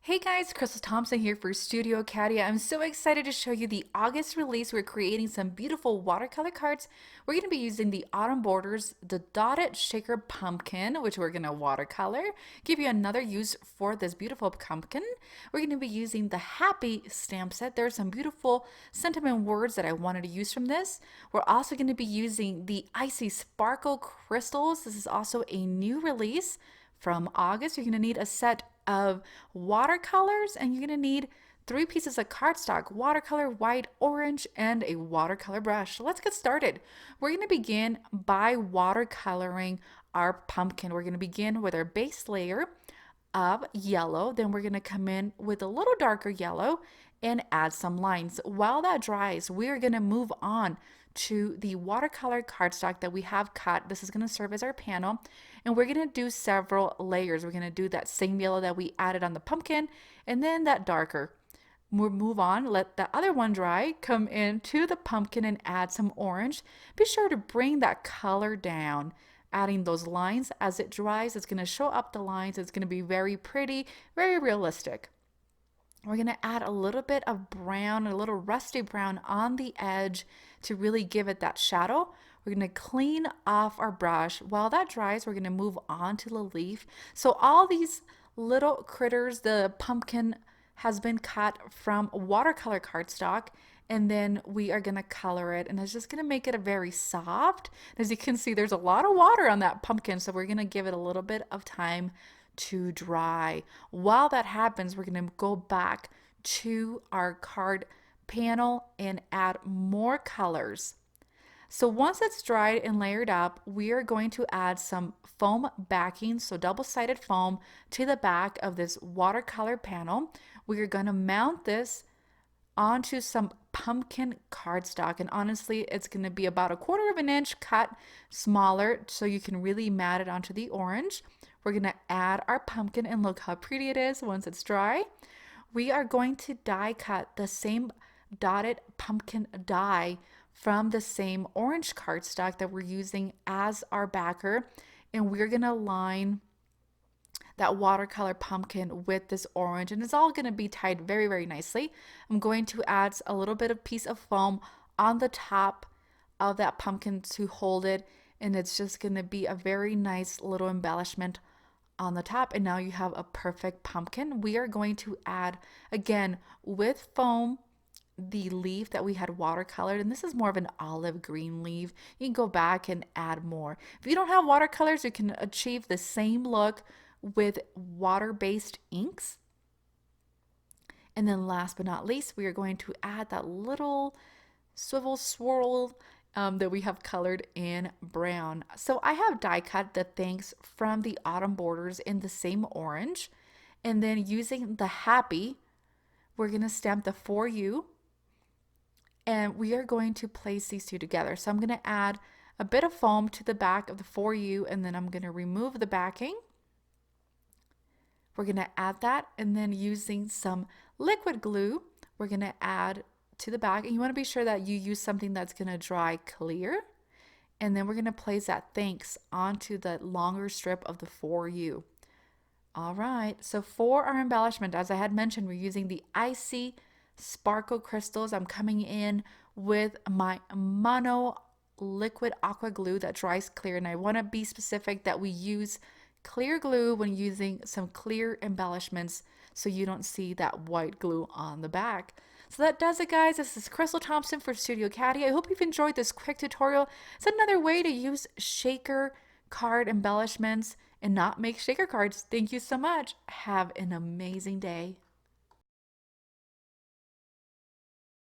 Hey guys, Crystal Thompson here for Studio Katia. I'm so excited to show you the August release. We're creating some beautiful watercolor cards. We're going to be using the Autumn Borders, the Dotted Shaker Pumpkin, which we're going to watercolor. Give you another use for this beautiful pumpkin. We're going to be using the Happy stamp set. There are some beautiful sentiment words that I wanted to use from this. We're also going to be using the Icy Sparkle Crystals. This is also a new release from August. You're going to need a set of watercolors and you're going to need 3 pieces of cardstock, watercolor, white, orange, and a watercolor brush. So let's get started. We're going to begin by watercoloring our pumpkin. We're going to begin with our base layer of yellow. Then we're going to come in with a little darker yellow and add some lines. While that dries, we are going to move on to the watercolor cardstock that we have cut. This is going to serve as our panel, and we're going to do several layers. We're going to do that same yellow that we added on the pumpkin and then that darker. We'll move on, let the other one dry, come into the pumpkin and add some orange. Be sure to bring that color down, adding those lines. As it dries, it's going to show up the lines. It's going to be very pretty, very realistic. We're going to add a little bit of brown, a little rusty brown on the edge to really give it that shadow. We're going to clean off our brush. While that dries, we're going to move on to the leaf. So all these little critters, the pumpkin has been cut from watercolor cardstock, and then we are going to color it, and it's just going to make it a very soft. As you can see, there's a lot of water on that pumpkin, so we're going to give it a little bit of time to dry. While that happens, we're going to go back to our card panel and add more colors. So once it's dried and layered up, we are going to add some foam backing, so double-sided foam, to the back of this watercolor panel. We are going to mount this onto some pumpkin cardstock, and honestly it's going to be about 1/4 of an inch cut smaller so you can really mat it onto the orange. We're going to add our pumpkin, and look how pretty it is once it's dry. We are going to die cut the same dotted pumpkin die from the same orange cardstock that we're using as our backer, and we're going to line that watercolor pumpkin with this orange, and it's all going to be tied very, very nicely. I'm going to add a little bit of piece of foam on the top of that pumpkin to hold it, and it's just going to be a very nice little embellishment on the top. And now you have a perfect pumpkin. We are going to add again with foam the leaf that we had watercolored, and this is more of an olive green leaf. You can go back and add more. If you don't have watercolors, you can achieve the same look with water-based inks. And then last but not least, we are going to add that little swivel swirl that we have colored in brown. So I have die cut the thanks from the Autumn Borders in the same orange, and then using the Happy, we're going to stamp the For You, and we are going to place these two together. So I'm going to add a bit of foam to the back of the For You, and then I'm going to remove the backing. We're going to add that, and then using some liquid glue, we're going to add to the back. And you want to be sure that you use something that's going to dry clear. And then we're going to place that thanks onto the longer strip of the For You. All right, so for our embellishment, as I had mentioned, we're using the Icy Sparkle Crystals. I'm coming in with my mono liquid aqua glue that dries clear, and I want to be specific that we use clear glue when using some clear embellishments so you don't see that white glue on the back. So that does it, guys. This is Crystal Thompson for Studio Katia. I hope you've enjoyed this quick tutorial. It's another way to use shaker card embellishments and not make shaker cards. Thank you so much. Have an amazing day.